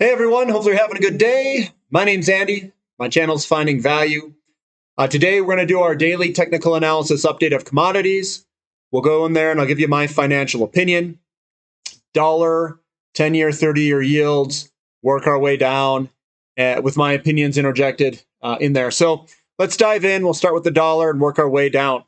Hey everyone, hopefully you're having a good day. My name's Andy. My channel's Finding Value. Today we're going to do our daily technical analysis update of commodities. We'll go in there and I'll give you my financial opinion. Dollar, 10-year, 30-year yields, work our way down with my opinions interjected in there. So let's dive in. We'll start with the dollar and work our way down.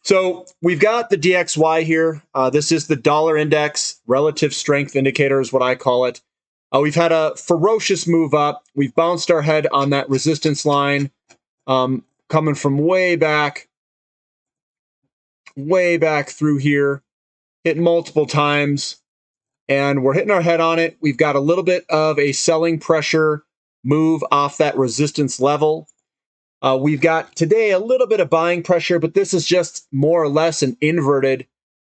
So we've got the DXY here. This is the dollar index, relative strength indicator is what I call it. We've had a ferocious move up. We've bounced our head on that resistance line coming from way back through here, hit multiple times, and we're hitting our head on it. We've got a little bit of a selling pressure move off that resistance level. We've got today a little bit of buying pressure, but this is just more or less an inverted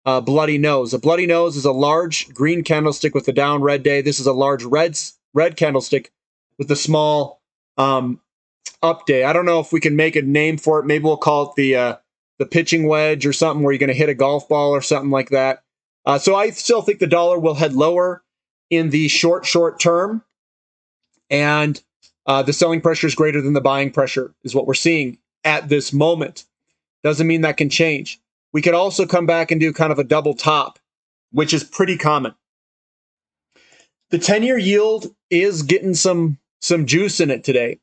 bloody nose. A bloody nose is a large green candlestick with a down red day. This is a large red candlestick with a small up day. I don't know if we can make a name for it. Maybe we'll call it the pitching wedge or something where you're going to hit a golf ball or something like that. So I still think the dollar will head lower in the short term, and the selling pressure is greater than the buying pressure is what we're seeing at this moment. Doesn't mean that can change. We could also come back and do kind of a double top, which is pretty common. The 10-year yield is getting some juice in it today.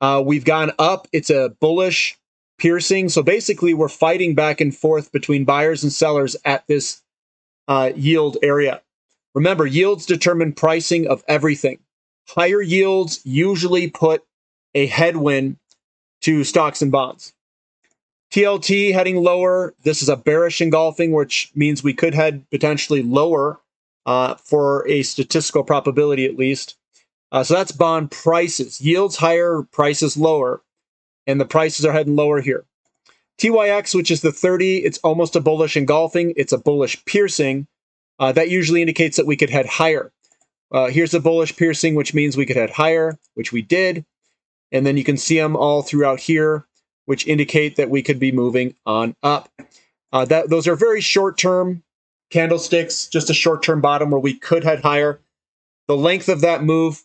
We've gone up. It's a bullish piercing. So basically, we're fighting back and forth between buyers and sellers at this yield area. Remember, yields determine pricing of everything. Higher yields usually put a headwind to stocks and bonds. TLT heading lower. This is a bearish engulfing, which means we could head potentially lower for a statistical probability at least. So that's bond prices. Yields higher, prices lower, and the prices are heading lower here. TYX, which is the 30, it's almost a bullish engulfing. It's a bullish piercing. That usually indicates that we could head higher. Here's a bullish piercing, which means we could head higher, which we did. And then you can see them all throughout here, which indicate that we could be moving on up. Those are very short-term candlesticks, just a short-term bottom where we could head higher. The length of that move,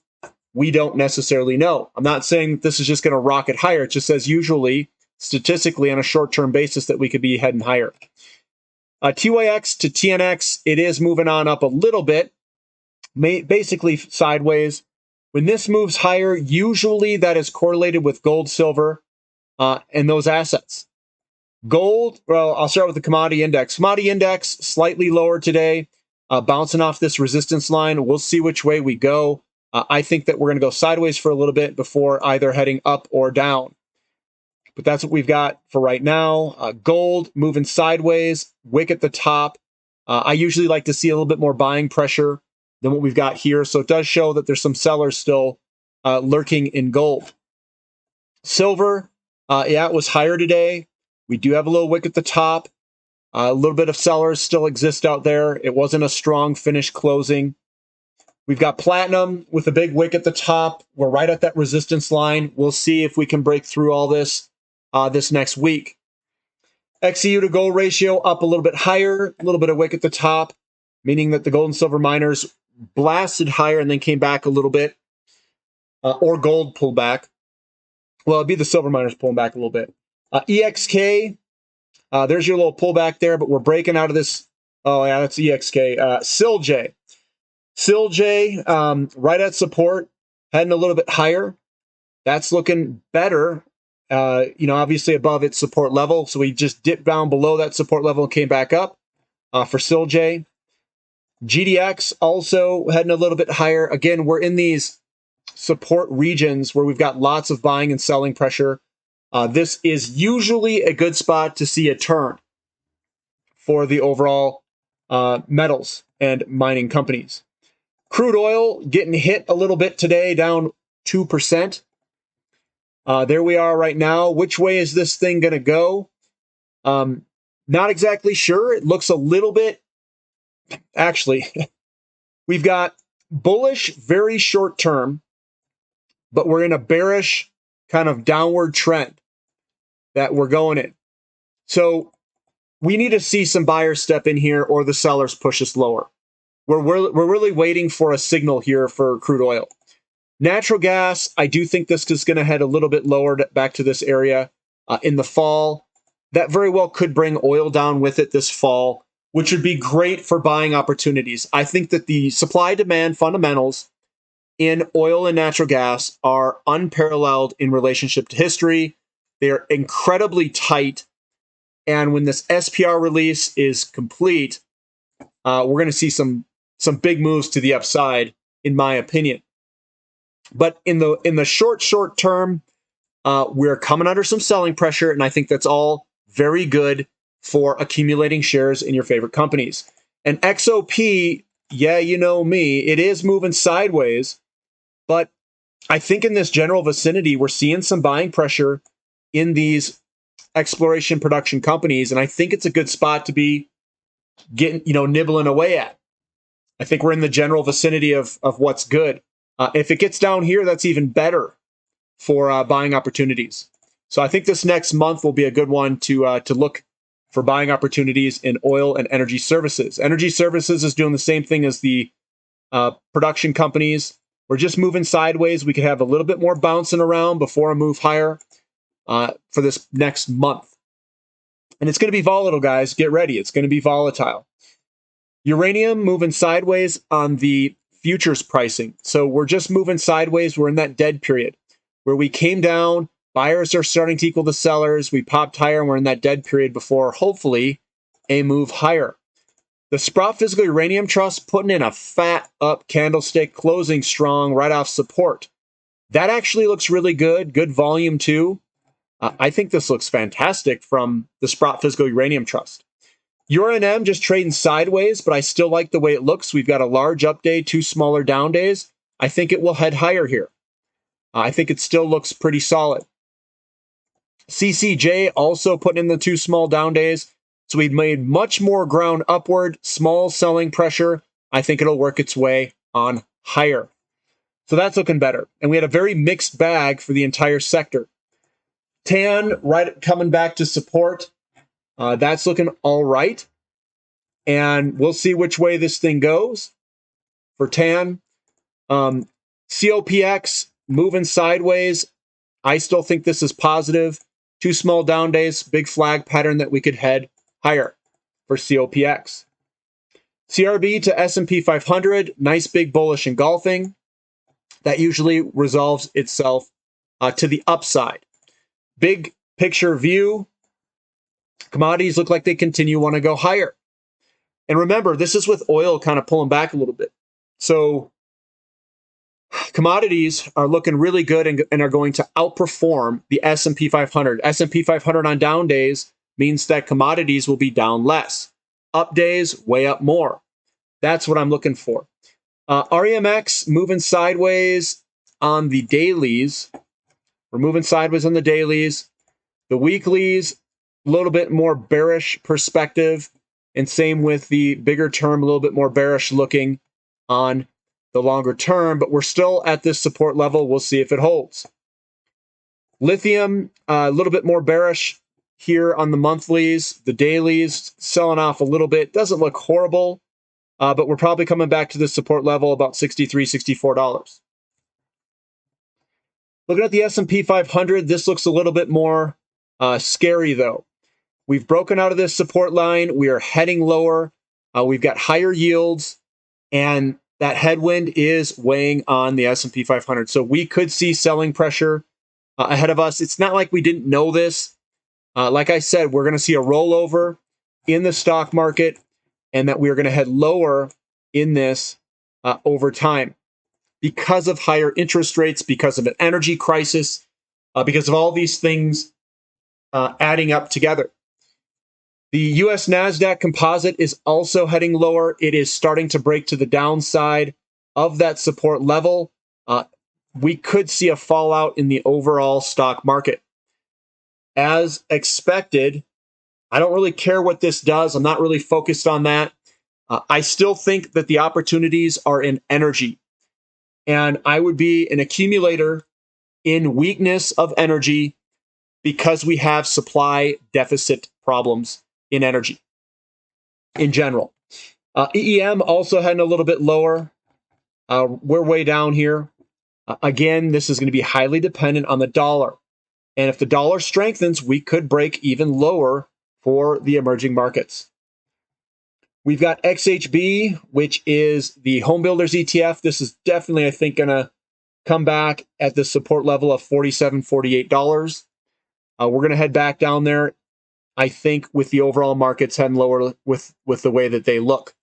we don't necessarily know. I'm not saying that this is just going to rocket higher. It just says usually, statistically, on a short-term basis that we could be heading higher. TYX to TNX, it is moving on up a little bit. Basically sideways. When this moves higher, usually that is correlated with gold, silver, and those assets. Gold, well, I'll start with the commodity index. Commodity index, slightly lower today, bouncing off this resistance line. We'll see which way we go. I think that we're going to go sideways for a little bit before either heading up or down. But that's what we've got for right now. Gold moving sideways, wick at the top. I usually like to see a little bit more buying pressure than what we've got here. So it does show that there's some sellers still lurking in gold. Silver, yeah, it was higher today. We do have a little wick at the top. A little bit of sellers still exist out there. It wasn't a strong finish closing. We've got platinum with a big wick at the top. We're right at that resistance line. We'll see if we can break through all this this next week. XEU to gold ratio up a little bit higher, a little bit of wick at the top, meaning that the gold and silver miners blasted higher and then came back a little bit, or gold pulled back. Well, it'd be the silver miners pulling back a little bit. EXK, there's your little pullback there, but we're breaking out of this. Oh, yeah, that's EXK. SILJ, right at support, heading a little bit higher. That's looking better, obviously above its support level. So we just dipped down below that support level and came back up for SILJ. GDX also heading a little bit higher. Again, we're in these support regions where we've got lots of buying and selling pressure. This is usually a good spot to see a turn for the overall metals and mining companies. Crude oil getting hit a little bit today, down 2%. There we are right now. Which way is this thing going to go? Not exactly sure. It looks a little bit, actually, we've got bullish, very short term, but we're in a bearish kind of downward trend that we're going in. So we need to see some buyers step in here or the sellers push us lower. we're really waiting for a signal here for crude oil. Natural gas, I do think this is going to head a little bit lower back to this area in the fall. That very well could bring oil down with it this fall, which would be great for buying opportunities. I think that the supply-demand fundamentals in oil and natural gas are unparalleled in relationship to history. They're incredibly tight. And when this SPR release is complete, we're going to see some big moves to the upside, in my opinion. But in the short term, we're coming under some selling pressure, and I think that's all very good for accumulating shares in your favorite companies. And XOP, yeah, you know me, it is moving sideways, but I think in this general vicinity, we're seeing some buying pressure in these exploration production companies, and I think it's a good spot to be getting, nibbling away at. I think we're in the general vicinity of what's good. If it gets down here, that's even better for buying opportunities. So I think this next month will be a good one to look for buying opportunities in oil and energy services. Energy services is doing the same thing as the production companies. We're just moving sideways. We could have a little bit more bouncing around before a move higher for this next month. And it's going to be volatile, guys. Get ready. It's going to be volatile. Uranium moving sideways on the futures pricing. So we're just moving sideways. We're in that dead period where we came down. Buyers are starting to equal the sellers. We popped higher, and we're in that dead period before, hopefully, a move higher. The Sprott Physical Uranium Trust putting in a fat up candlestick, closing strong right off support. That actually looks really good. Good volume, too. I think this looks fantastic from the Sprott Physical Uranium Trust. Uranium just trading sideways, but I still like the way it looks. We've got a large up day, 2 smaller down days. I think it will head higher here. I think it still looks pretty solid. CCJ also putting in the 2 small down days. So we've made much more ground upward, small selling pressure. I think it'll work its way on higher. So that's looking better. And we had a very mixed bag for the entire sector. TAN right coming back to support. That's looking all right. And we'll see which way this thing goes for TAN. COPX moving sideways. I still think this is positive. 2 small down days, big flag pattern that we could head higher for COPX. CRB to S&P 500, nice big bullish engulfing. That usually resolves itself to the upside. Big picture view. Commodities look like they want to go higher. And remember, this is with oil kind of pulling back a little bit. So commodities are looking really good and are going to outperform the S&P 500. S&P 500 on down days means that commodities will be down less. Up days, way up more. That's what I'm looking for. REMX moving sideways on the dailies. We're moving sideways on the dailies. The weeklies, a little bit more bearish perspective. And same with the bigger term, a little bit more bearish looking on the longer term. But we're still at this support level. We'll see if it holds. Lithium, a little bit more bearish here on the monthlies. The dailies selling off a little bit. Doesn't look horrible. But we're probably coming back to the support level about $63, $64. Looking at the S&P 500, this looks a little bit more scary, though. We've broken out of this support line. We are heading lower. We've got higher yields, and that headwind is weighing on the S&P 500. So we could see selling pressure ahead of us. It's not like we didn't know this. Like I said, we're going to see a rollover in the stock market, and that we are going to head lower in this over time because of higher interest rates, because of an energy crisis, because of all these things adding up together. The U.S. NASDAQ composite is also heading lower. It is starting to break to the downside of that support level. We could see a fallout in the overall stock market. As expected, I don't really care what this does. I'm not really focused on that. I still think that the opportunities are in energy. And I would be an accumulator in weakness of energy because we have supply deficit problems in energy in general. EEM also heading a little bit lower. We're way down here. Again, this is going to be highly dependent on the dollar. And if the dollar strengthens, we could break even lower for the emerging markets. We've got XHB, which is the home builders ETF. This is definitely, I think, going to come back at the support level of $47, $48. We're going to head back down there, I think, with the overall markets heading lower with the way that they look.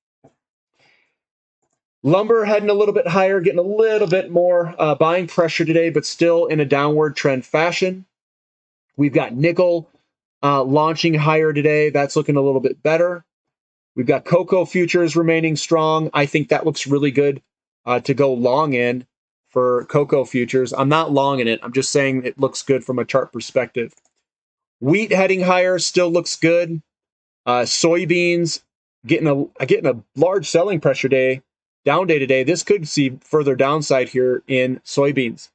Lumber heading a little bit higher, getting a little bit more buying pressure today, but still in a downward trend fashion. We've got nickel launching higher today. That's looking a little bit better. We've got cocoa futures remaining strong. I think that looks really good to go long in for cocoa futures. I'm not long in it. I'm just saying it looks good from a chart perspective. Wheat heading higher still looks good. Soybeans getting a large selling pressure down day today. This could see further downside here in soybeans.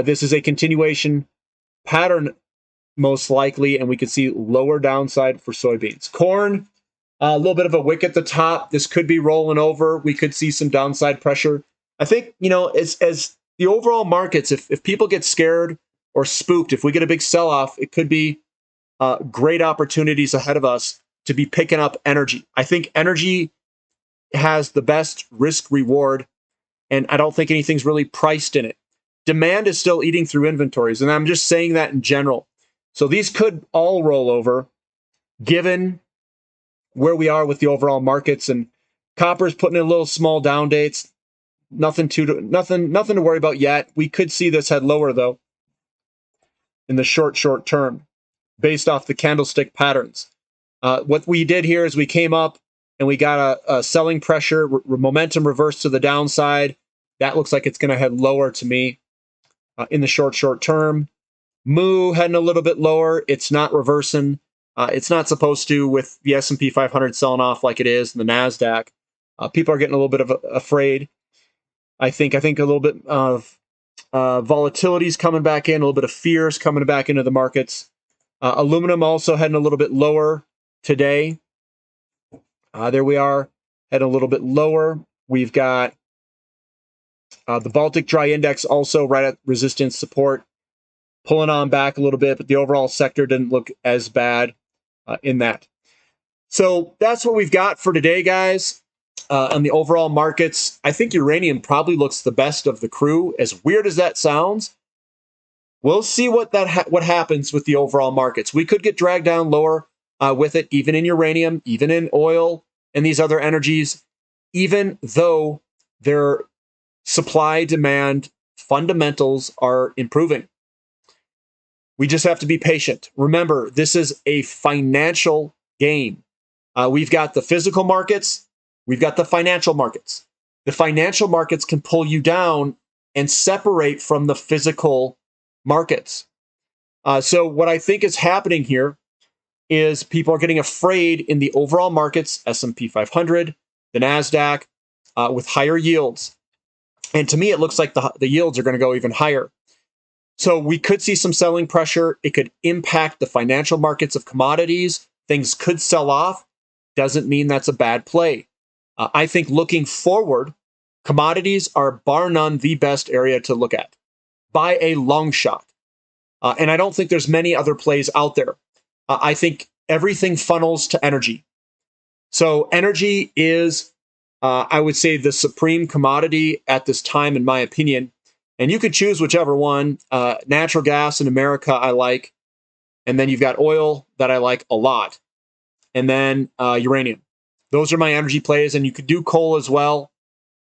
This is a continuation pattern most likely, and we could see lower downside for soybeans. Corn, a little bit of a wick at the top. This could be rolling over. We could see some downside pressure. I think, as the overall markets, if people get scared or spooked, if we get a big sell-off, it could be great opportunities ahead of us to be picking up energy. I think energy has the best risk reward, and I don't think anything's really priced in it. Demand is still eating through inventories, and I'm just saying that in general. So these could all roll over, given where we are with the overall markets. And copper's putting in a little small down dates. Nothing to worry about yet. We could see this head lower though in the short term, based off the candlestick patterns. What we did here is we came up and we got a selling pressure, momentum reversed to the downside. That looks like it's going to head lower to me in the short term. Moo heading a little bit lower. It's not reversing. It's not supposed to, with the S&P 500 selling off like it is, and the NASDAQ. People are getting a little bit afraid. I think a little bit of volatility is coming back in, a little bit of fear is coming back into the markets. Aluminum also heading a little bit lower today. There we are, heading a little bit lower. We've got the Baltic Dry Index also right at resistance support, pulling on back a little bit, but the overall sector didn't look as bad in that. So that's what we've got for today, guys. On the overall markets, I think uranium probably looks the best of the crew. As weird as that sounds, we'll see what happens with the overall markets. We could get dragged down lower with it, even in uranium, even in oil, and these other energies, even though their supply-demand fundamentals are improving. We just have to be patient. Remember, this is a financial game. We've got the physical markets. We've got the financial markets. The financial markets can pull you down and separate from the physical markets. So what I think is happening here is people are getting afraid in the overall markets, S&P 500, the NASDAQ, with higher yields. And to me, it looks like the yields are going to go even higher. So we could see some selling pressure. It could impact the financial markets of commodities. Things could sell off. Doesn't mean that's a bad play. I think looking forward, commodities are bar none the best area to look at by a long shot. And I don't think there's many other plays out there. I think everything funnels to energy. So energy is, I would say, the supreme commodity at this time, in my opinion. And you could choose whichever one. Natural gas in America I like. And then you've got oil that I like a lot. And then uranium. Those are my energy plays. And you could do coal as well.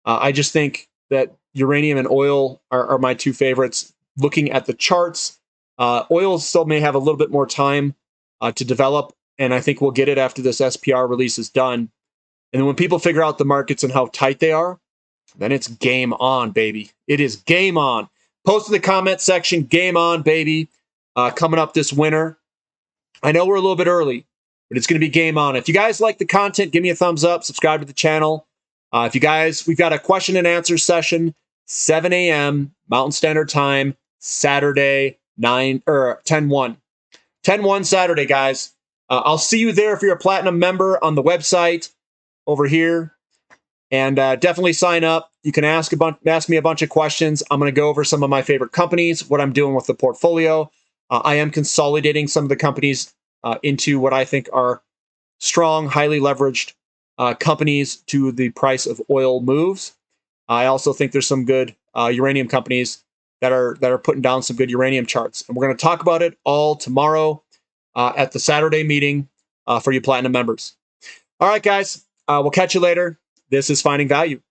I just think that uranium and oil are my two favorites. Looking at the charts, oil still may have a little bit more time to develop. And I think we'll get it after this SPR release is done. And then when people figure out the markets and how tight they are, then it's game on, baby. It is game on. Post in the comment section, game on, baby. Coming up this winter. I know we're a little bit early, but it's going to be game on. If you guys like the content, give me a thumbs up, subscribe to the channel. We've got a question and answer session, 7 a.m. Mountain Standard Time, Saturday, 10/1. 10/1 Saturday, guys. I'll see you there if you're a platinum member on the website over here. And definitely sign up. You can ask me a bunch of questions. I'm going to go over some of my favorite companies, what I'm doing with the portfolio. I am consolidating some of the companies into what I think are strong, highly leveraged companies to the price of oil moves. I also think there's some good uranium companies that are putting down some good uranium charts, and we're going to talk about it all tomorrow at the Saturday meeting for you Platinum members. All right, guys, we'll catch you later. This is Finding Value.